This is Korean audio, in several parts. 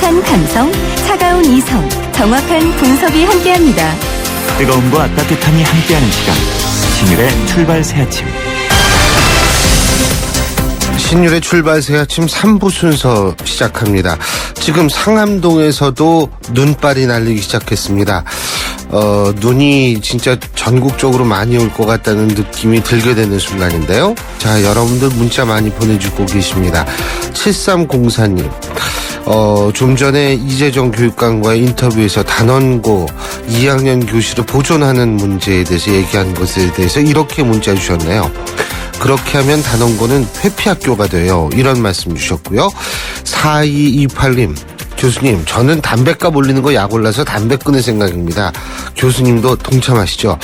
따뜻한 감성, 차가운 이성, 정확한 분석이 함께합니다. 뜨거움과 따뜻함이 함께하는 시간, 신율의 출발 새 아침. 신율의 출발 새 아침 3부 순서 시작합니다. 지금 상암동에서도 눈발이 날리기 시작했습니다. 눈이 진짜 전국적으로 많이 올 것 같다는 느낌이 들게 되는 순간인데요. 자, 여러분들 문자 많이 보내주고 계십니다. 7304님. 좀 전에 이재정 교육감과의 인터뷰에서 단원고 2학년 교실을 보존하는 문제에 대해서 얘기한 것에 대해서 이렇게 문자 주셨네요. 그렇게 하면 단원고는 회피학교가 돼요. 이런 말씀 주셨고요. 4228님. 교수님, 저는 담뱃값 올리는 거 약 올라서 담배 끊을 생각입니다. 교수님도 동참하시죠?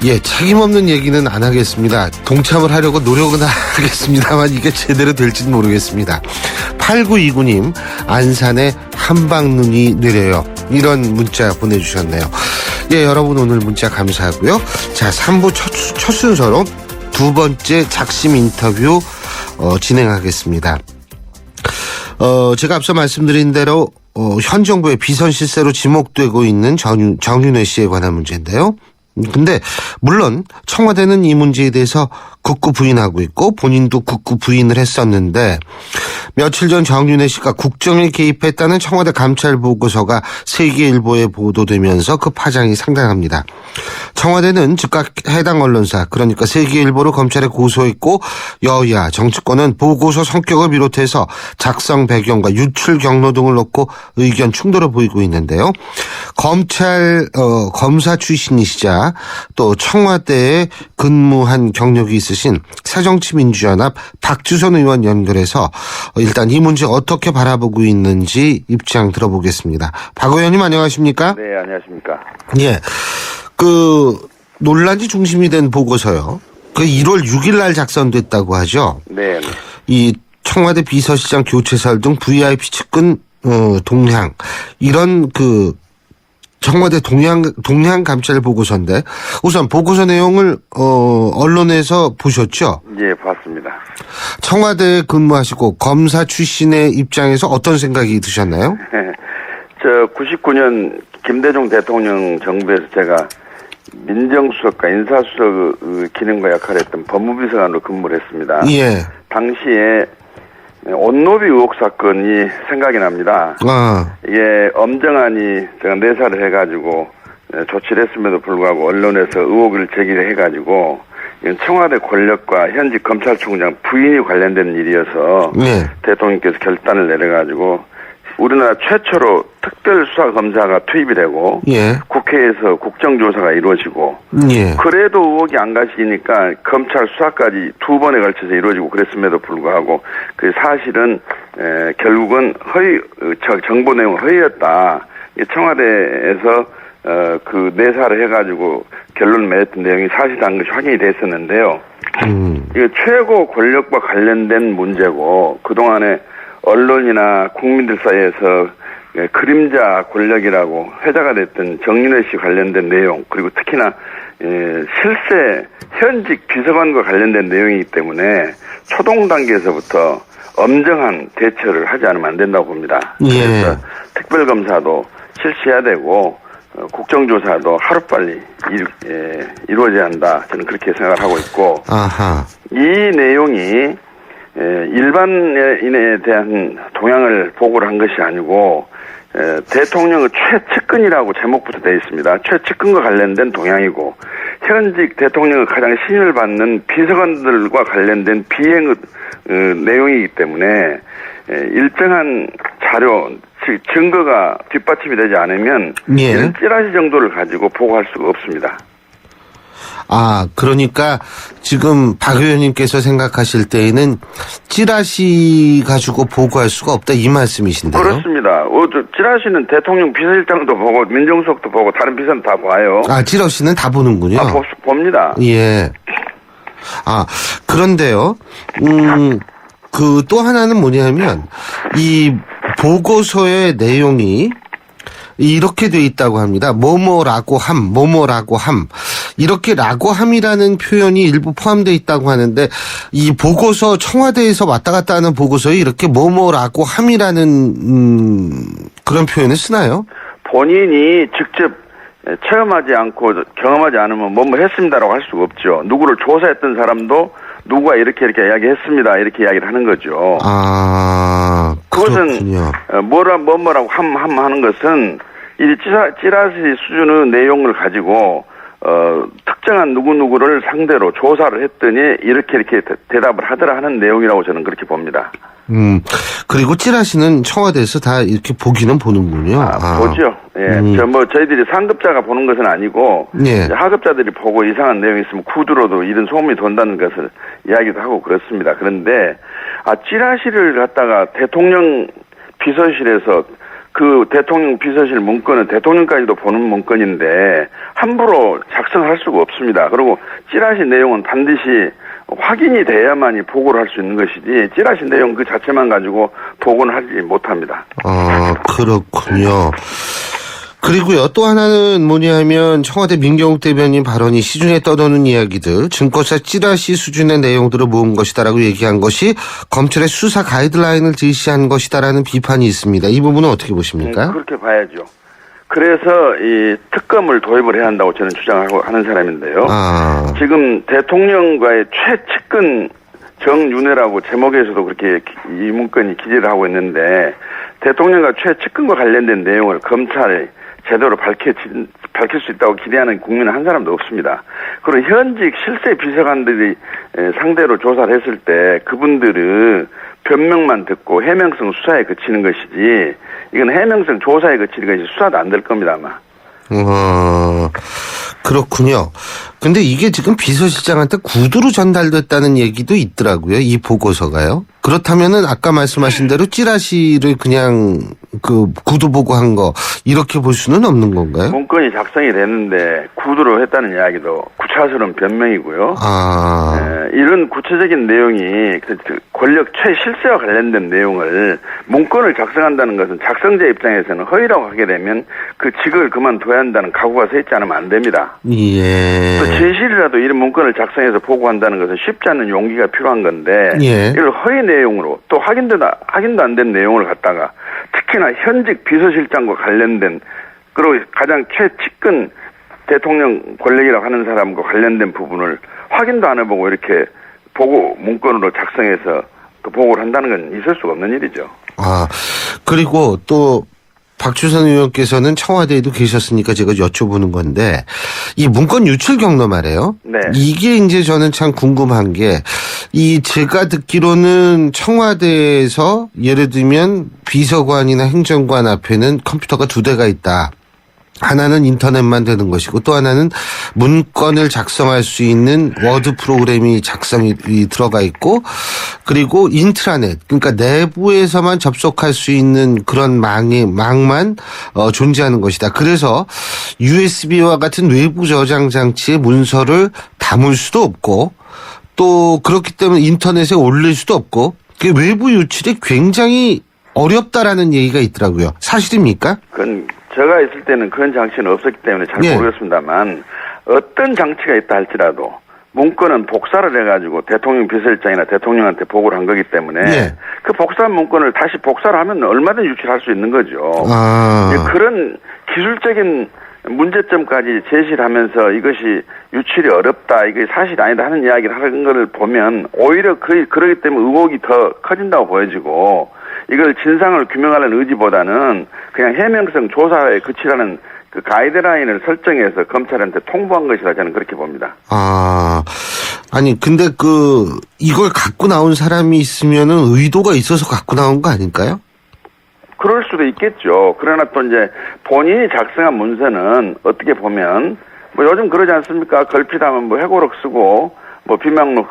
예, 책임없는 얘기는 안 하겠습니다. 동참을 하려고 노력은 하겠습니다만 이게 제대로 될지는 모르겠습니다. 8929님, 안산에 한방눈이 내려요. 이런 문자 보내주셨네요. 예, 여러분 오늘 문자 감사하고요. 자, 3부 첫 순서로 두 번째 작심 인터뷰 진행하겠습니다. 제가 앞서 말씀드린 대로 현 정부의 비선 실세로 지목되고 있는 정윤회 씨에 관한 문제인데요. 근데 물론 청와대는 이 문제에 대해서 극구 부인하고 있고 본인도 극구 부인을 했었는데 며칠 전 정윤회 씨가 국정에 개입했다는 청와대 감찰 보고서가 세계일보에 보도되면서 그 파장이 상당합니다. 청와대는 즉각 해당 언론사 그러니까 세계일보를 검찰에 고소했고 여야 정치권은 보고서 성격을 비롯해서 작성 배경과 유출 경로 등을 놓고 의견 충돌을 보이고 있는데요. 검사 출신이시자 또 청와대에 근무한 경력이 있으신 새정치민주연합 박주선 의원 연결해서 일단 이 문제 어떻게 바라보고 있는지 입장 들어보겠습니다. 박 의원님 안녕하십니까? 네, 안녕하십니까. 예, 논란이 중심이 된 보고서요. 1월 6일 날 작성됐다고 하죠. 네. 이 청와대 비서실장 교체설 등 VIP 측근 동향 이런 청와대 동향 감찰 보고서인데 우선 보고서 내용을 언론에서 보셨죠? 예, 봤습니다. 청와대에 근무하시고 검사 출신의 입장에서 어떤 생각이 드셨나요? 99년 김대중 대통령 정부에서 제가 민정수석과 인사수석 기능과 역할을 했던 법무비서관으로 근무를 했습니다. 예. 당시에 온노비 의혹 사건이 생각이 납니다. 이게 엄정한이 제가 내사를 해가지고 조치를 했음에도 불구하고 언론에서 의혹을 제기를 해가지고 청와대 권력과 현직 검찰총장 부인이 관련된 일이어서 예. 대통령께서 결단을 내려가지고 우리나라 최초로 특별수사검사가 투입이 되고 예. 국회에서 국정조사가 이루어지고 예. 그래도 의혹이 안 가시니까 검찰 수사까지 두 번에 걸쳐서 이루어지고 그랬음에도 불구하고 그 사실은 결국은 정보 내용 허위였다. 청와대에서 그 내사를 해가지고 결론을 맺었던 내용이 사실한 것이 확인이 됐었는데요. 이거 최고 권력과 관련된 문제고 그동안에 언론이나 국민들 사이에서 그림자 권력이라고 회자가 됐던 정윤회 씨 관련된 내용 그리고 특히나 실세 현직 비서관과 관련된 내용이기 때문에 초동 단계에서부터 엄정한 대처를 하지 않으면 안 된다고 봅니다. 예. 그래서 특별검사도 실시해야 되고 국정조사도 하루빨리 이루어져야 한다. 저는 그렇게 생각을 하고 있고 아하. 이 내용이 일반인에 대한 동향을 보고를 한 것이 아니고 대통령의 최측근이라고 제목부터 되어 있습니다. 최측근과 관련된 동향이고 현직 대통령의 가장 신임을 받는 비서관들과 관련된 비행 내용이기 때문에 일정한 자료, 즉 증거가 뒷받침이 되지 않으면 예. 이런 찌라시 정도를 가지고 보고할 수가 없습니다. 그러니까 지금 박 의원님께서 생각하실 때에는 찌라시 가지고 보고할 수가 없다 이 말씀이신데요. 그렇습니다. 찌라시는 대통령 비서실장도 보고 민정수석도 보고 다른 비서는 다 봐요. 찌라시는 다 보는군요. 봅니다. 예. 그런데요. 또 하나는 뭐냐면 이 보고서의 내용이 이렇게 돼 있다고 합니다. 뭐뭐라고 함. 이렇게 라고함이라는 표현이 일부 포함되어 있다고 하는데 이 보고서 청와대에서 왔다 갔다 하는 보고서에 이렇게 뭐뭐라고 함이라는 그런 표현을 쓰나요? 본인이 직접 체험하지 않고 경험하지 않으면 뭐뭐 했습니다라고 할 수가 없죠. 누구를 조사했던 사람도 누구가 이렇게 이야기했습니다. 이렇게 이야기를 하는 거죠. 아, 그렇군요. 그것은 뭐라고 하는 것은 이 찌라시 수준의 내용을 가지고 특정한 누구누구를 상대로 조사를 했더니 이렇게 대답을 하더라 하는 내용이라고 저는 그렇게 봅니다. 그리고 찌라시는 청와대에서 다 이렇게 보기는 보는군요. 보죠. 예. 저희들이 상급자가 보는 것은 아니고, 예. 하급자들이 보고 이상한 내용이 있으면 구두로도 이런 소문이 돈다는 것을 이야기도 하고 그렇습니다. 그런데, 찌라시를 갖다가 대통령 비서실에서 그 대통령 비서실 문건은 대통령까지도 보는 문건인데, 함부로 작성할 수가 없습니다. 그리고 찌라시 내용은 반드시 확인이 돼야만이 보고를 할 수 있는 것이지 찌라시 내용 그 자체만 가지고 보고는 하지 못합니다. 그렇군요. 그리고요, 또 하나는 뭐냐면 청와대 민경욱 대변인 발언이 시중에 떠도는 이야기들, 증거사 찌라시 수준의 내용들을 모은 것이다라고 얘기한 것이 검찰의 수사 가이드라인을 제시한 것이다라는 비판이 있습니다. 이 부분은 어떻게 보십니까? 그렇게 봐야죠. 그래서 이 특검을 도입을 해야 한다고 저는 주장하고 하는 사람인데요. 지금 대통령과의 최측근 정윤회라고 제목에서도 그렇게 이 문건이 기재를 하고 있는데 대통령과 최측근과 관련된 내용을 검찰이 제대로 밝힐 수 있다고 기대하는 국민은 한 사람도 없습니다. 그리고 현직 실세 비서관들이 상대로 조사를 했을 때 그분들은 변명만 듣고 해명성 수사에 그치는 것이지 이건 해명성 조사에 그치는 것이 수사도 안 될 겁니다 아마. 그렇군요. 근데 이게 지금 비서실장한테 구두로 전달됐다는 얘기도 있더라고요. 이 보고서가요. 그렇다면은 아까 말씀하신 대로 찌라시를 그냥 그 구두 보고 한 거 이렇게 볼 수는 없는 건가요? 문건이 작성이 됐는데 구두로 했다는 이야기도 구차스러운 변명이고요. 이런 구체적인 내용이 권력 최실세와 관련된 내용을 문건을 작성한다는 것은 작성자 입장에서는 허위라고 하게 되면 그 직을 그만둬야 한다는 각오가 서 있지 않으면 안 됩니다. 예. 또 제실이라도 이런 문건을 작성해서 보고한다는 것은 쉽지 않은 용기가 필요한 건데 예. 이걸 허위 내용으로 또 확인도 안 된 내용을 갖다가 특히나 현직 비서실장과 관련된 그리고 가장 최측근 대통령 권력이라고 하는 사람과 관련된 부분을 확인도 안 해보고 이렇게 보고 문건으로 작성해서 그 보고를 한다는 건 있을 수가 없는 일이죠. 그리고 또 박주선 의원께서는 청와대에도 계셨으니까 제가 여쭤보는 건데 이 문건 유출 경로 말이에요. 네. 이게 이제 저는 참 궁금한 게 제가 듣기로는 청와대에서 예를 들면 비서관이나 행정관 앞에는 컴퓨터가 2대가 있다. 하나는 인터넷만 되는 것이고 또 하나는 문건을 작성할 수 있는 워드 프로그램이 작성이 들어가 있고 그리고 인트라넷 그러니까 내부에서만 접속할 수 있는 그런 망만 존재하는 것이다. 그래서 USB와 같은 외부 저장 장치에 문서를 담을 수도 없고 또 그렇기 때문에 인터넷에 올릴 수도 없고 그 외부 유출이 굉장히 어렵다라는 얘기가 있더라고요. 사실입니까? 그건 제가 있을 때는 그런 장치는 없었기 때문에 잘 모르겠습니다만 어떤 장치가 있다 할지라도 문건은 복사를 해가지고 대통령 비서실장이나 대통령한테 보고를 한 거기 때문에 그 복사한 문건을 다시 복사를 하면 얼마든지 유출할 수 있는 거죠. 그런 기술적인 문제점까지 제시를 하면서 이것이 유출이 어렵다, 이게 사실이 아니다 하는 이야기를 하는 걸 보면 오히려 그러기 때문에 의혹이 더 커진다고 보여지고 이걸 진상을 규명하려는 의지보다는 그냥 해명성 조사에 그치라는 그 가이드라인을 설정해서 검찰한테 통보한 것이라 저는 그렇게 봅니다. 아니 근데 이걸 갖고 나온 사람이 있으면은 의도가 있어서 갖고 나온 거 아닐까요? 그럴 수도 있겠죠. 그러나 또 이제 본인이 작성한 문서는 어떻게 보면 뭐 요즘 그러지 않습니까? 걸핏하면 뭐 회고록 쓰고 뭐 비명록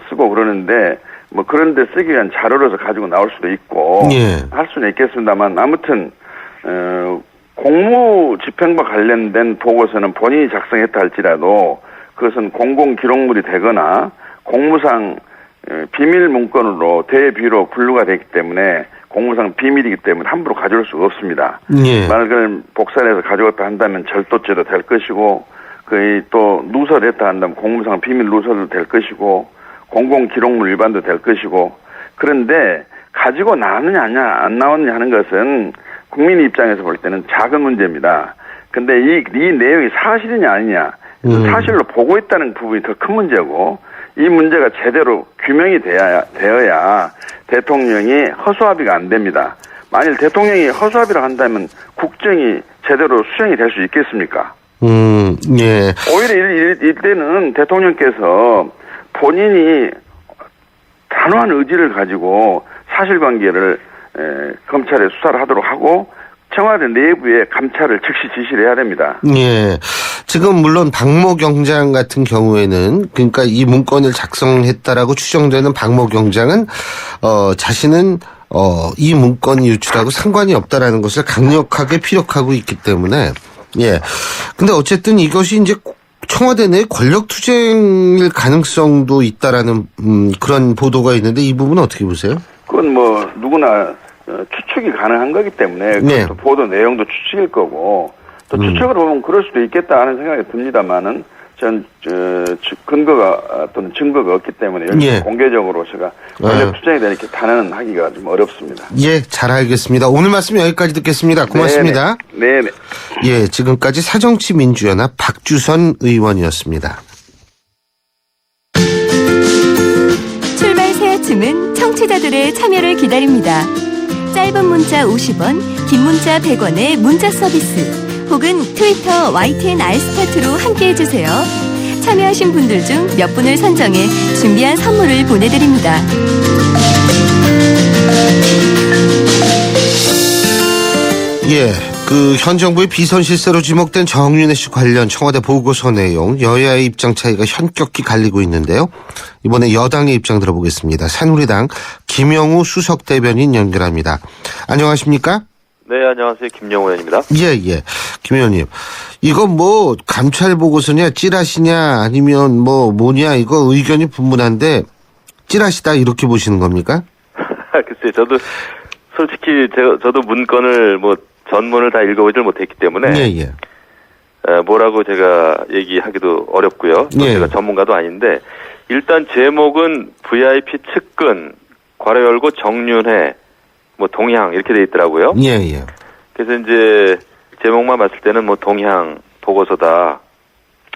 쓰고 그러는데 뭐 그런 데 쓰기 위한 자료로서 가지고 나올 수도 있고 할 수는 있겠습니다만 아무튼 공무집행과 관련된 보고서는 본인이 작성했다 할지라도 그것은 공공기록물이 되거나 공무상 비밀 문건으로 대비로 분류가 되기 때문에 공무상 비밀이기 때문에 함부로 가져올 수가 없습니다. 만약 그걸 복사해서 가져왔다 한다면 절도죄도 될 것이고 거의 또 누설했다 한다면 공무상 비밀 누설도 될 것이고 공공기록물 위반도 될 것이고 그런데 가지고 나왔느냐 안 나왔느냐 하는 것은 국민 입장에서 볼 때는 작은 문제입니다. 근데 이 내용이 사실이냐 아니냐 사실로 보고 있다는 부분이 더 큰 문제고 이 문제가 제대로 규명이 되어야 대통령이 허수아비가 안 됩니다. 만일 대통령이 허수아비를 한다면 국정이 제대로 수행이 될 수 있겠습니까? 예. 오히려 이때는 대통령께서 본인이 단호한 의지를 가지고 사실관계를 검찰에 수사를 하도록 하고 청와대 내부에 감찰을 즉시 지시를 해야 됩니다. 예. 지금 물론 박모 경장 같은 경우에는 그러니까 이 문건을 작성했다라고 추정되는 박모 경장은 자신은 이 문건이 유출하고 상관이 없다라는 것을 강력하게 피력하고 있기 때문에 예. 근데 어쨌든 이것이 이제 청와대 내 권력 투쟁일 가능성도 있다라는 그런 보도가 있는데 이 부분은 어떻게 보세요? 그건 뭐 누구나 추측이 가능한 거기 때문에 네. 보도 내용도 추측일 거고 또 추측을 보면 그럴 수도 있겠다 하는 생각이 듭니다만은 전 근거가 또는 증거가 없기 때문에 여기 예. 공개적으로 제가 권력 투쟁에 대해 이렇게 단언하기가 좀 어렵습니다. 예, 잘 알겠습니다. 오늘 말씀 여기까지 듣겠습니다. 고맙습니다. 네네. 예, 지금까지 새정치민주연합 박주선 의원이었습니다. 출발 새 아침은 청취자들의 참여를 기다립니다. 짧은 문자 50원, 긴 문자 100원의 문자 서비스 혹은 트위터 YTN 알스타트로 함께해주세요. 참여하신 분들 중 몇 분을 선정해 준비한 선물을 보내드립니다. 예, 현 정부의 비선 실세로 지목된 정윤회 씨 관련 청와대 보고서 내용 여야의 입장 차이가 현격히 갈리고 있는데요. 이번에 여당의 입장 들어보겠습니다. 새누리당 김영우 수석 대변인 연결합니다. 안녕하십니까? 네, 안녕하세요. 김영우 의원입니다. 예. 김 의원님, 이거 뭐 감찰 보고서냐 찌라시냐 아니면 뭐냐 이거 의견이 분분한데 찌라시다 이렇게 보시는 겁니까? 글쎄요, 저도 솔직히 저도 문건을 전문을 다 읽어보질 못했기 때문에 예. 뭐라고 제가 얘기하기도 어렵고요. 예. 제가 전문가도 아닌데 일단 제목은 VIP 측근 괄호 열고 정윤회 동향 이렇게 돼 있더라고요. 예. 그래서 이제 제목만 봤을 때는 동향 보고서다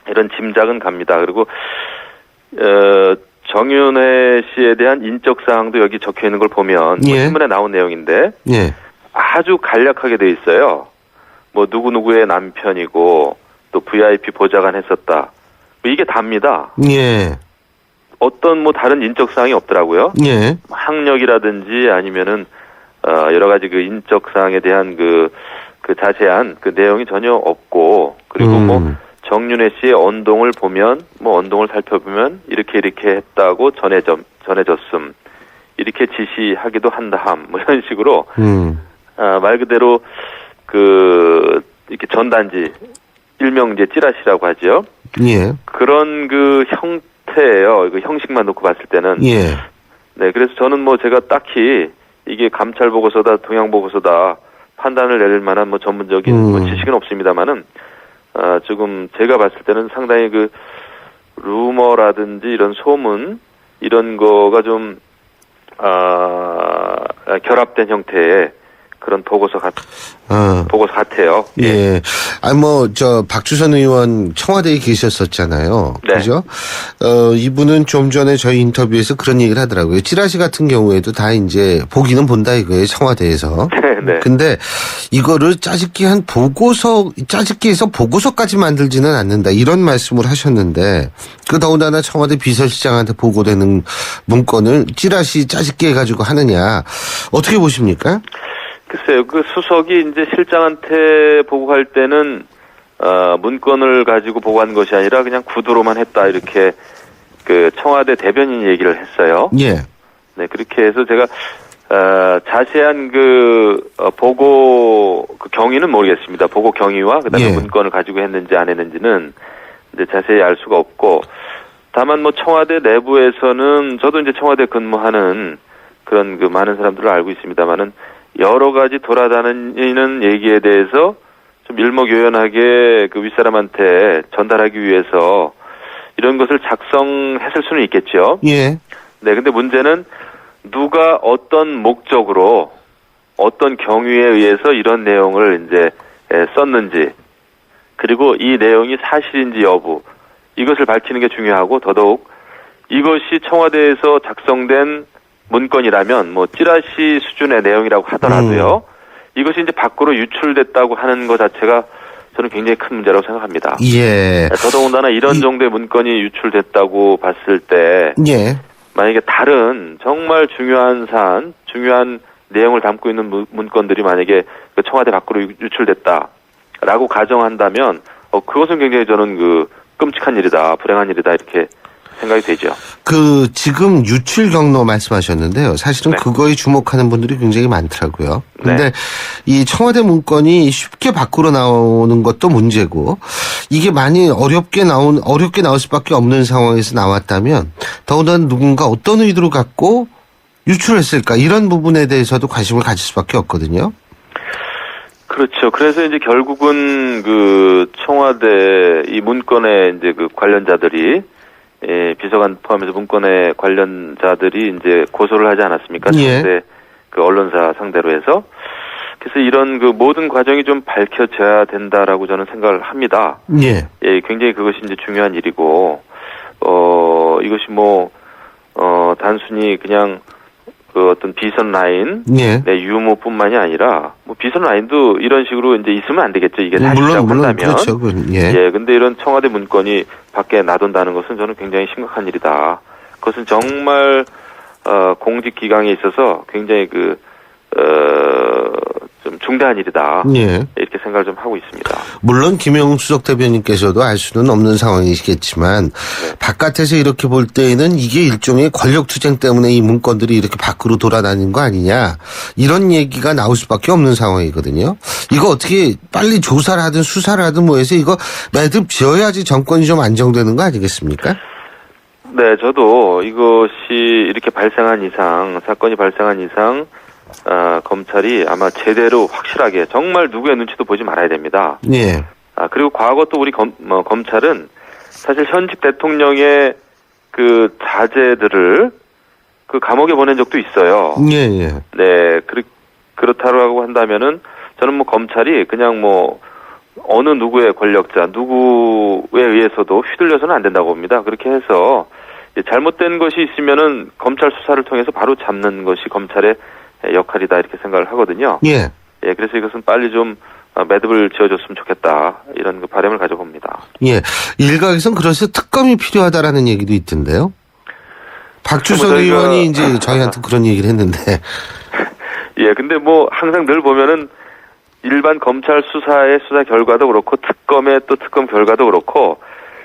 이런 짐작은 갑니다. 그리고 정윤회 씨에 대한 인적 사항도 여기 적혀 있는 걸 보면 예. 신문에 나온 내용인데 예. 아주 간략하게 돼 있어요. 누구누구의 남편이고 또 VIP 보좌관 했었다. 이게 답니다. 예. 어떤 다른 인적 사항이 없더라고요. 예. 학력이라든지 아니면은 여러 가지 그 인적 사항에 대한 그 자세한 그 내용이 전혀 없고 그리고 정윤회 씨의 언동을 보면 언동을 살펴보면 이렇게 했다고 전해졌음 이렇게 지시하기도 한다함 이런 식으로 말 그대로 이렇게 전단지 일명 이제 찌라시라고 하죠. 예. 그런 그 형태예요. 그 형식만 놓고 봤을 때는. 예. 네, 그래서 저는 제가 딱히 이게 감찰 보고서다, 동향 보고서다 판단을 내릴 만한 전문적인 지식은 없습니다만은 지금 제가 봤을 때는 상당히 그 루머라든지 이런 소문 이런 거가 좀 결합된 형태의 그런 보고서 같아요. 예. 박주선 의원 청와대에 계셨었잖아요. 네. 그죠? 이분은 좀 전에 저희 인터뷰에서 그런 얘기를 하더라고요. 찌라시 같은 경우에도 다 이제 보기는 본다 이거예요. 청와대에서. 네. 근데 이거를 짜집기 해서 보고서까지 만들지는 않는다. 이런 말씀을 하셨는데 더군다나 청와대 비서실장한테 보고되는 문건을 찌라시 짜집기 해가지고 하느냐. 어떻게 보십니까? 글쎄요, 그 수석이 이제 실장한테 보고할 때는, 문건을 가지고 보고한 것이 아니라 그냥 구두로만 했다, 이렇게, 청와대 대변인 얘기를 했어요. 예. 네, 그렇게 해서 제가, 자세한 보고, 경위는 모르겠습니다. 보고 경위와 그 다음에 예. 문건을 가지고 했는지 안 했는지는 이제 자세히 알 수가 없고, 다만 청와대 내부에서는, 저도 이제 청와대 근무하는 그런 많은 사람들을 알고 있습니다만은, 여러 가지 돌아다니는 얘기에 대해서 좀 일목요연하게 그 윗사람한테 전달하기 위해서 이런 것을 작성했을 수는 있겠죠. 예. 네, 근데 문제는 누가 어떤 목적으로 어떤 경위에 의해서 이런 내용을 이제 썼는지, 그리고 이 내용이 사실인지 여부, 이것을 밝히는 게 중요하고, 더더욱 이것이 청와대에서 작성된 문건이라면 뭐 찌라시 수준의 내용이라고 하더라도요. 이것이 이제 밖으로 유출됐다고 하는 것 자체가 저는 굉장히 큰 문제라고 생각합니다. 예. 더더군다나 이런 정도의 문건이 유출됐다고 봤을 때 예. 만약에 다른 정말 중요한 사안, 중요한 내용을 담고 있는 문건들이 만약에 그 청와대 밖으로 유출됐다라고 가정한다면 그것은 굉장히 저는 그 끔찍한 일이다, 불행한 일이다 이렇게 생각이 되죠. 그 지금 유출 경로 말씀하셨는데요. 사실은 네. 그거에 주목하는 분들이 굉장히 많더라고요. 근데 네. 이 청와대 문건이 쉽게 밖으로 나오는 것도 문제고, 이게 많이 어렵게 나올 수밖에 없는 상황에서 나왔다면 더군다나 누군가 어떤 의도를 갖고 유출했을까, 이런 부분에 대해서도 관심을 가질 수밖에 없거든요. 그렇죠. 그래서 이제 결국은 그 청와대 이 문건에 이제 그 관련자들이 비서관 포함해서 문건의 관련자들이 이제 고소를 하지 않았습니까? 예. 상대 그 언론사 상대로 해서. 그래서 이런 그 모든 과정이 좀 밝혀져야 된다라고 저는 생각을 합니다. 예. 예, 굉장히 그것이 이제 중요한 일이고, 이것이 단순히 그냥 그 어떤 비선 라인, 예. 네, 유무뿐만이 아니라, 뭐 비선 라인도 이런 식으로 이제 있으면 안 되겠죠. 이게 사실이라고 물론 한다면. 그렇죠. 예. 예, 근데 이런 청와대 문건이 밖에 놔둔다는 것은 저는 굉장히 심각한 일이다. 그것은 정말, 공직기강에 있어서 굉장히 좀 중대한 일이다. 예. 이렇게 생각을 좀 하고 있습니다. 물론 김영우 수석 대변인께서도 알 수는 없는 상황이시겠지만, 바깥에서 이렇게 볼 때에는 이게 일종의 권력투쟁 때문에 이 문건들이 이렇게 밖으로 돌아다니는 거 아니냐, 이런 얘기가 나올 수밖에 없는 상황이거든요. 이거 어떻게 빨리 조사를 하든 수사를 하든 뭐 해서 이거 매듭 지어야지 정권이 좀 안정되는 거 아니겠습니까? 네, 저도 이것이 이렇게 발생한 이상, 사건이 발생한 이상, 검찰이 아마 제대로 확실하게 정말 누구의 눈치도 보지 말아야 됩니다. 예. 그리고 과거 또 우리 검찰은 사실 현직 대통령의 그 자제들을 그 감옥에 보낸 적도 있어요. 예, 예. 네, 그렇다고 한다면은 저는 뭐 검찰이 그냥 뭐 어느 누구의 권력자, 누구에 의해서도 휘둘려서는 안 된다고 봅니다. 그렇게 해서 잘못된 것이 있으면은 검찰 수사를 통해서 바로 잡는 것이 검찰의 역할이다 이렇게 생각을 하거든요. 예. 예, 그래서 이것은 빨리 좀 매듭을 지어줬으면 좋겠다 이런 그 바람을 가져봅니다. 예. 일각에선 그래서 특검이 필요하다라는 얘기도 있던데요. 박주선 의원이 이제 저희한테 그런 얘기를 했는데. 예, 근데 뭐 항상 늘 보면은 일반 검찰 수사의 수사 결과도 그렇고 특검의 또 특검 결과도 그렇고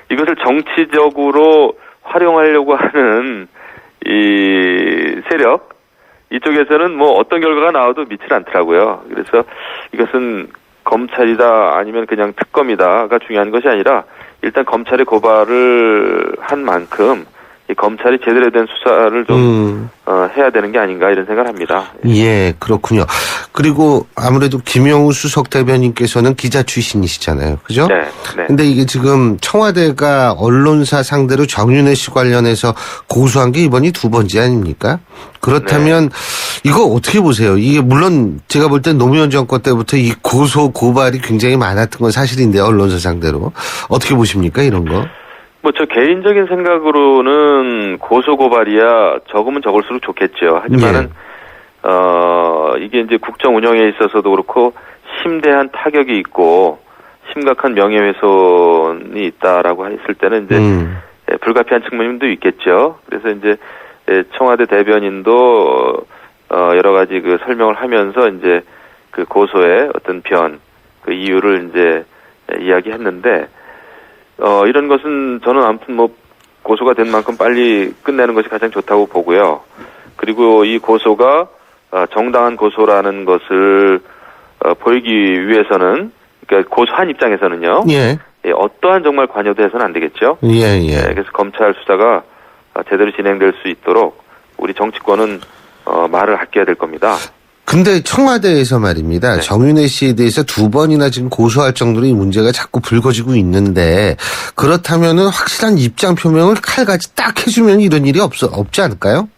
이것을 정치적으로 활용하려고 하는 이 세력, 이쪽에서는 뭐 어떤 결과가 나와도 믿질 않더라고요. 그래서 이것은 검찰이다 아니면 그냥 특검이다가 중요한 것이 아니라 일단 검찰이 고발을 한 만큼 이 검찰이 제대로 된 수사를 좀 해야 되는 게 아닌가 이런 생각을 합니다. 예, 그렇군요. 그리고 아무래도 김영우 수석 대변인께서는 기자 출신이시잖아요. 그죠? 네. 네. 근데 이게 지금 청와대가 언론사 상대로 정윤회 씨 관련해서 고소한 게 이번이 두 번째 아닙니까? 그렇다면 이거 어떻게 보세요? 이게 물론 제가 볼 땐 노무현 정권 때부터 이 고소 고발이 굉장히 많았던 건 사실인데요. 언론사 상대로. 어떻게 보십니까? 이런 거? 뭐 저 개인적인 생각으로는 고소고발이야 적으면 적을수록 좋겠죠. 하지만은 이게 이제 국정 운영에 있어서도 그렇고 심대한 타격이 있고 심각한 명예훼손이 있다라고 했을 때는 이제 불가피한 측면도 있겠죠. 그래서 이제 청와대 대변인도 여러 가지 그 설명을 하면서 이제 그 고소의 어떤 그 이유를 이제 이야기했는데. 이런 것은 저는 아무튼 뭐 고소가 된 만큼 빨리 끝내는 것이 가장 좋다고 보고요. 그리고 이 고소가 정당한 고소라는 것을 보이기 위해서는, 그러니까 고소한 입장에서는요. 예. 어떠한 정말 관여도 해서는 안 되겠죠. 예, 예. 그래서 검찰 수사가 제대로 진행될 수 있도록 우리 정치권은 말을 아껴야 될 겁니다. 근데 청와대에서 말입니다. 네. 정윤회 씨에 대해서 2번이나 지금 고소할 정도로 이 문제가 자꾸 불거지고 있는데 그렇다면은 확실한 입장 표명을 칼같이 딱 해주면 이런 일이 없지 않을까요?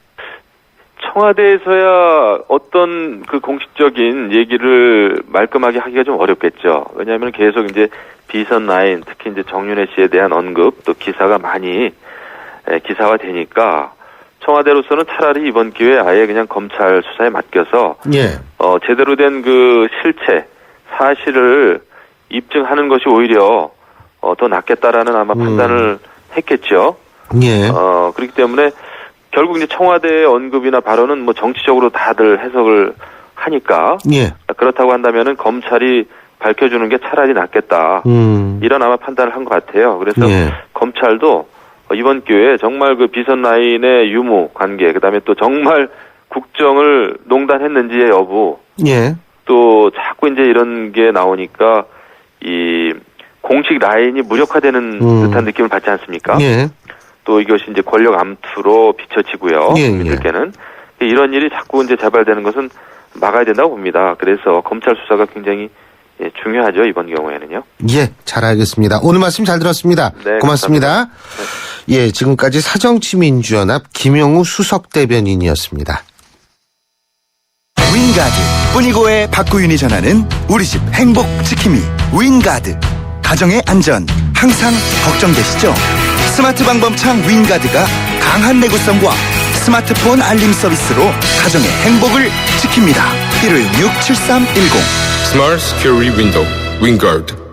청와대에서야 어떤 그 공식적인 얘기를 말끔하게 하기가 좀 어렵겠죠. 왜냐하면 계속 이제 비선 라인, 특히 이제 정윤회 씨에 대한 언급, 또 기사가 많이 기사화되니까 청와대로서는 차라리 이번 기회에 아예 그냥 검찰 수사에 맡겨서 예. 제대로 된 그 실체, 사실을 입증하는 것이 오히려 더 낫겠다라는 아마 판단을 했겠죠. 예. 그렇기 때문에 결국 이제 청와대의 언급이나 발언은 뭐 정치적으로 다들 해석을 하니까 예. 그렇다고 한다면은 검찰이 밝혀주는 게 차라리 낫겠다. 이런 아마 판단을 한 것 같아요. 그래서 예. 검찰도 이번 기회에 정말 그 비선 라인의 유무 관계, 그다음에 또 정말 국정을 농단했는지의 여부, 예. 또 자꾸 이제 이런 게 나오니까 이 공식 라인이 무력화되는 듯한 느낌을 받지 않습니까? 예. 또 이것이 이제 권력 암투로 비춰지고요. 예, 예. 이들께는 이런 일이 자꾸 이제 재발되는 것은 막아야 된다고 봅니다. 그래서 검찰 수사가 굉장히 중요하죠, 이번 경우에는요. 예, 잘 알겠습니다. 오늘 말씀 잘 들었습니다. 네, 고맙습니다. 예, 지금까지 사정치민주연합 김영우 수석 대변인이었습니다. 윈가드 뿌니고의 박구윤이 전하는 우리 집 행복 지킴이 윈가드. 가정의 안전 항상 걱정되시죠? 스마트 방범창 윈가드가 강한 내구성과 스마트폰 알림 서비스로 가정의 행복을 지킵니다. 116-7310 Smart Security Window, 윈가드.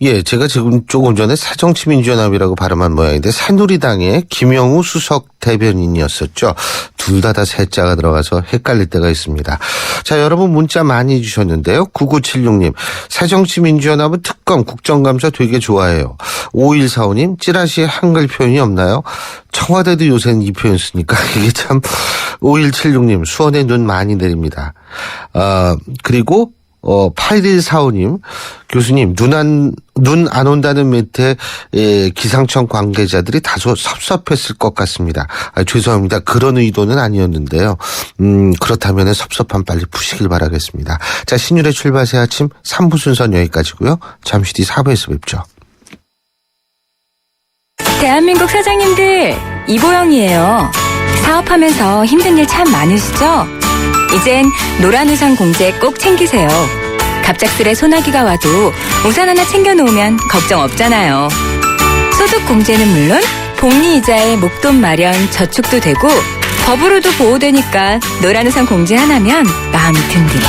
예, 제가 지금 조금 전에 사정치민주연합이라고 발음한 모양인데 새누리당의 김영우 수석 대변인이었었죠. 둘 다 세자가 들어가서 헷갈릴 때가 있습니다. 자, 여러분 문자 많이 주셨는데요. 9976님, 새정치민주연합은 특검 국정감사 되게 좋아해요. 5145님, 찌라시에 한글 표현이 없나요? 청와대도 요새는 이 표현 쓰니까 이게 참. 5176님, 수원에 눈 많이 내립니다. 그리고 8145님, 교수님, 눈 안 온다는 멘트에 기상청 관계자들이 다소 섭섭했을 것 같습니다. 죄송합니다. 그런 의도는 아니었는데요. 그렇다면 섭섭함 빨리 푸시길 바라겠습니다. 자, 신율의 출발 새 아침 3부 순서는 여기까지고요. 잠시 뒤 4부에서 뵙죠. 대한민국 사장님들, 이보영이에요. 사업하면서 힘든 일 참 많으시죠? 이젠 노란우산 공제 꼭 챙기세요. 갑작스레 소나기가 와도 우산 하나 챙겨놓으면 걱정 없잖아요. 소득 공제는 물론 복리이자에 목돈 마련 저축도 되고 법으로도 보호되니까 노란우산 공제 하나면 마음이 든든.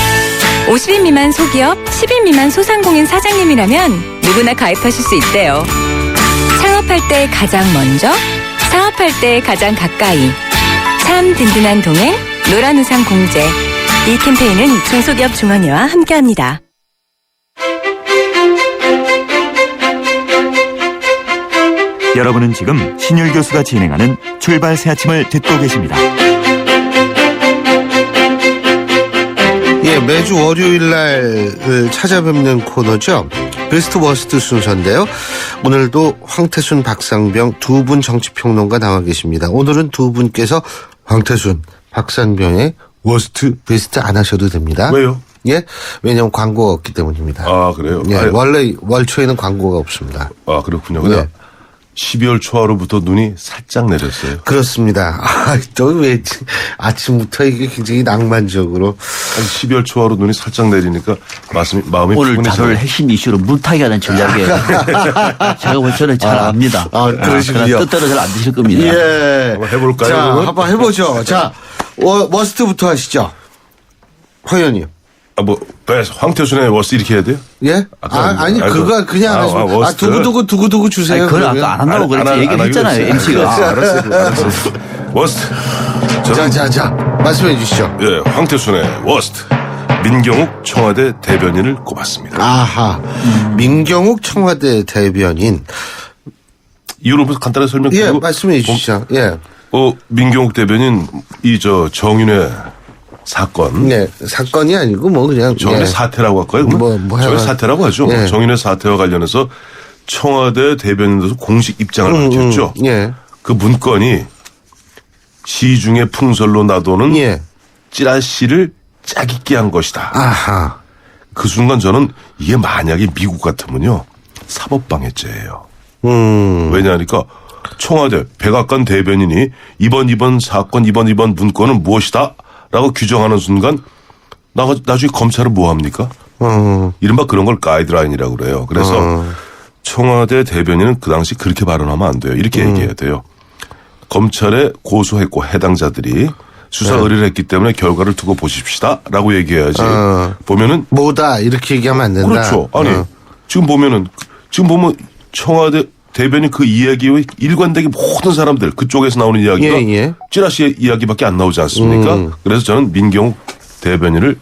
50인 미만 소기업, 10인 미만 소상공인 사장님이라면 누구나 가입하실 수 있대요. 창업할 때 가장 먼저, 사업할 때 가장 가까이. 참 든든한 동행, 노란우산 공제. 이 캠페인은 중소기업 중앙회와 함께합니다. 여러분은 지금 신율 교수가 진행하는 출발 새 아침을 듣고 계십니다. 예, 매주 월요일 날 찾아뵙는 코너죠. 베스트 워스트 순서인데요. 오늘도 황태순, 박상병 두 분 정치평론가 나와 계십니다. 오늘은 두 분께서 황태순, 박상병의 워스트, 베스트 안 하셔도 됩니다. 왜요? 예? 왜냐면 광고가 없기 때문입니다. 아, 그래요? 예, 아니, 원래 월초에는 광고가 없습니다. 아, 그렇군요. 그냥 네. 12월 초하루부터 눈이 살짝 내렸어요. 그렇습니다. 또 왜 아침부터 이게 굉장히 낭만적으로. 아니, 12월 초하루 눈이 살짝 내리니까 마음이 오늘 푸근해져요. 다룰 핵심 이슈로 물타기 하는 전략이에요. 제가 볼 저는 잘 압니다. 그러시군요. 그러나 뜻대로 잘 안 드실 겁니다. 예. 한번 해볼까요? 자, 그러면? 한번 해보죠. 자, 워스트부터 하시죠. 황 의원님. 아, 황태순의 워스 이렇게 해야 돼요? 예? 아니, 그거 그냥 안 하시면. 워스트. 두고두고 주세요. 아니, 그건 그러면. 아까 안 한다고 그랬지. 얘기를 했잖아요, MC가. 알았어요. 워스트. 자, 말씀해 주시죠. 예, 황태순의 워스트. 민경욱 청와대 대변인을 꼽았습니다. 아하. 민경욱 청와대 대변인. 이유를 간단하게 설명드리고. 예, 말씀해 주시죠. 예. 민경욱 대변인, 정윤회 사건. 네, 사건이 아니고 그냥. 정윤회 사태라고 할까요? 정윤회 사태라고 하죠. 예. 정윤회 사태와 관련해서 청와대 대변인으로서 공식 입장을 밝혔죠. 예. 그 문건이 시중에 풍설로 나도는 예. 찌라시를 짜깁기 한 것이다. 아하. 그 순간 저는 이게 만약에 미국 같으면요. 사법방해죄예요. 왜냐하니까 청와대 백악관 대변인이 이번 사건 이번 문건은 무엇이다 라고 규정하는 순간 나중에 검찰은 뭐 합니까? 이른바 그런 걸 가이드라인이라고 그래요. 그래서 청와대 대변인은 그 당시 그렇게 발언하면 안 돼요. 이렇게 얘기해야 돼요. 검찰에 고소했고 해당자들이 수사 의뢰를 했기 때문에 결과를 두고 보십시다 라고 얘기해야지. 보면은 뭐다 이렇게 얘기하면 안 된다. 그렇죠. 아니 지금 보면 청와대 대변인 그 이야기의 일관되게 모든 사람들 그쪽에서 나오는 이야기가 예. 찌라시의 이야기밖에 안 나오지 않습니까? 그래서 저는 민경욱 대변인을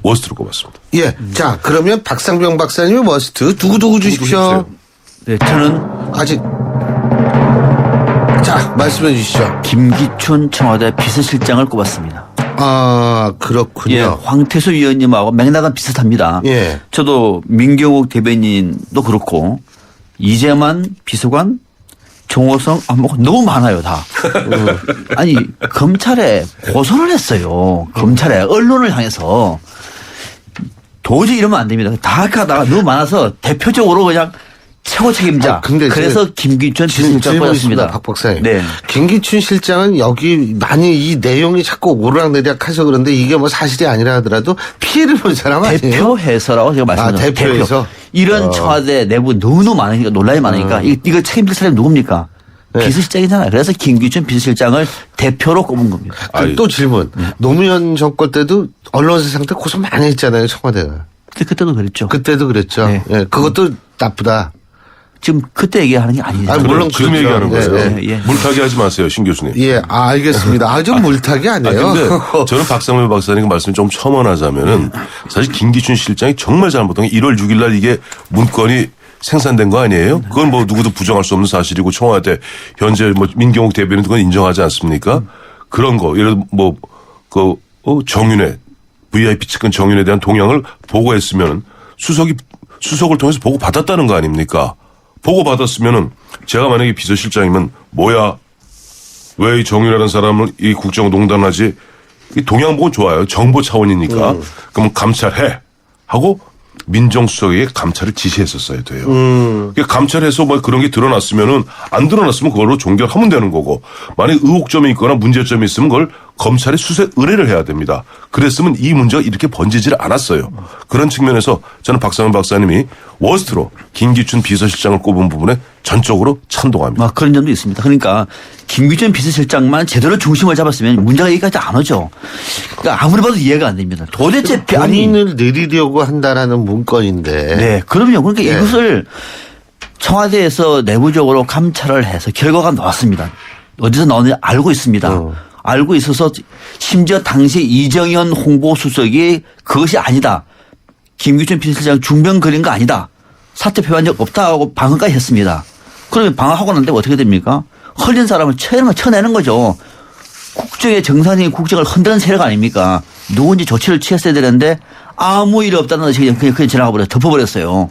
워스트로 꼽았습니다. 예. 자, 그러면 박상병 박사님의 머스트 두고두고 주십시오. 네, 저는 아직. 자, 말씀해 주시죠. 김기춘 청와대 비서실장을 꼽았습니다. 아, 그렇군요. 예, 황태수 위원님하고 맥락은 비슷합니다. 예. 저도 민경욱 대변인도 그렇고 이재만 비서관, 정호성 뭐 너무 많아요 다. 아니 검찰에 고소를 했어요. 검찰에 언론을 향해서 도저히 이러면 안 됩니다. 다 하다가 너무 많아서 대표적으로 그냥 최고 책임자. 그래서 김기춘 비서실장 꼽았습니다. 박 박사님. 네. 김기춘 실장은 여기 많이 이 내용이 자꾸 오르락내리락해서 그런데 이게 뭐 사실이 아니라 하더라도 피해를 본 사람 아니에요? 대표해서라고 제가 말씀드렸습니다. 대표해서 이런 청와대 내부 너무 많으니까 논란이 많으니까 이거 책임질 사람이 누굽니까? 네. 비서실장이잖아요. 그래서 김기춘 비서실장을 대표로 꼽은 겁니다. 또 질문. 노무현 정권 때도 언론사 상태 고소 많이 했잖아요, 청와대가. 그때도 그랬죠. 그때도 그랬죠. 네. 예, 그것도 나쁘다. 지금 그때 얘기하는 게 아니죠. 물론 지금 그렇죠. 얘기하는 거예요. 예. 물타기 하지 마세요, 신 교수님. 예, 알겠습니다. 좀 물타기 아니에요. 근데 저는 박상면 박사님 말씀이 좀 첨언하자면은 사실 김기춘 실장이 정말 잘못한 게 1월 6일 날 이게 문건이 생산된 거 아니에요? 그건 뭐 누구도 부정할 수 없는 사실이고 청와대 현재 뭐 민경욱 대변인 그건 인정하지 않습니까? 그런 거 예를 들어 정윤회 VIP 측근 정윤에 대한 동향을 보고했으면 수석을 통해서 보고 받았다는 거 아닙니까? 보고 받았으면은 제가 만약에 비서실장이면 뭐야? 왜 이 정윤이라는 사람을 이 국정농단하지? 이 동향 보고 좋아요. 정보 차원이니까. 그럼 감찰해 하고 민정수석에게 감찰을 지시했었어야 돼요. 그러니까 감찰해서 뭐 그런 게 드러났으면은 안 드러났으면 그걸로 종결하면 되는 거고 만약 의혹점이 있거나 문제점이 있으면 그걸 검찰에 수사 의뢰를 해야 됩니다. 그랬으면 이 문제가 이렇게 번지질 않았어요. 그런 측면에서 저는 박상현 박사님이 워스트로 김기춘 비서실장을 꼽은 부분에 전적으로 찬동합니다. 그런 점도 있습니다. 그러니까 김기춘 비서실장만 제대로 중심을 잡았으면 문제가 여기까지 안 오죠. 그러니까 아무리 봐도 이해가 안 됩니다. 도대체 본인을 내리려고 한다라는 문건인데. 네, 그럼요. 그러니까 이것을 청와대에서 내부적으로 감찰을 해서 결과가 나왔습니다. 어디서 나오는지 알고 있습니다. 알고 있어서 심지어 당시 이정현 홍보수석이 그것이 아니다. 김기춘 비서실장 중병 걸린 거 아니다. 사퇴 표한 적 없다고 방어까지 했습니다. 그러면 방어하고 난데 어떻게 됩니까? 흘린 사람을 쳐내는 거죠. 국정의 정상적인 국정을 흔드는 세력 아닙니까? 누군지 조치를 취했어야 되는데 아무 일 없다는 듯이 그냥 지나가 버려 덮어버렸어요.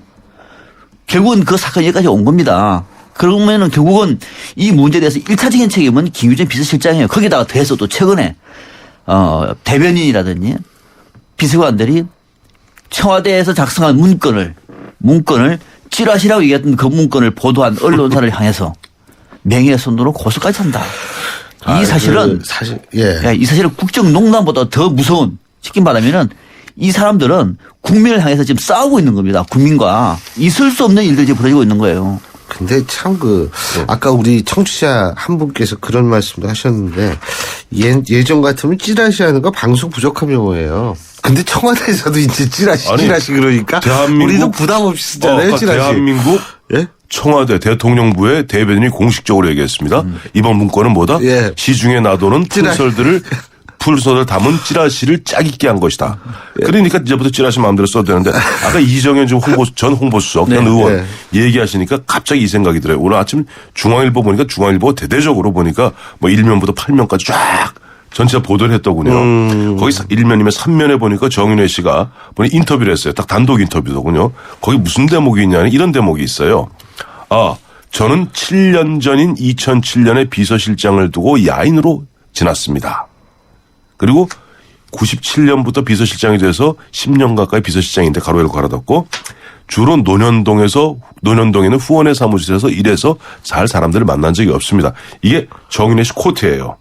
결국은 그 사건이 여기까지 온 겁니다. 그러면은 결국은 이 문제에 대해서 1차적인 책임은 김기춘 비서실장이에요. 거기다가 더해서 또 최근에 대변인이라든지 비서관들이 청와대에서 작성한 문건을 찌라시라고 얘기했던 그 문건을 보도한 언론사를 향해서 명예훼손으로 고소까지 한다. 이 사실은 이 사실은 국정농단보다 더 무서운 쉽게 말하면은 이 사람들은 국민을 향해서 지금 싸우고 있는 겁니다. 국민과 있을 수 없는 일들이 벌어지고 있는 거예요. 근데 참 아까 우리 청취자 한 분께서 그런 말씀도 하셨는데 예전 같으면 찌라시 하는 거 방송 부족한 용어예요. 근데 청와대에서도 이제 찌라시 그러니까 우리도 부담 없이 쓰잖아요. 찌라시. 대한민국 청와대 대통령부의 대변인이 공식적으로 얘기했습니다. 이번 문건은 뭐다? 시중에 나도는 풀서를 담은 찌라시를 짜깁기 한 것이다. 그러니까 이제부터 찌라시 마음대로 써도 되는데 아까 이정현 전 홍보수석 전 의원 얘기하시니까 갑자기 이 생각이 들어요. 오늘 아침 중앙일보 보니까 중앙일보가 대대적으로 보니까 뭐 1면부터 8면까지 쫙 전체 보도를 했더군요. 거기서 1면이면 3면에 보니까 정윤회 씨가 인터뷰를 했어요. 딱 단독 인터뷰더군요. 거기 무슨 대목이 있냐니 이런 대목이 있어요. 저는 7년 전인 2007년에 비서실장을 두고 야인으로 지났습니다. 그리고 97년부터 비서실장이 돼서 10년 가까이 비서실장인데 가로 열고 갈아닫고 주로 논현동에는 후원회 사무실에서 일해서 잘 사람들을 만난 적이 없습니다. 이게 정윤회 씨 코트예요.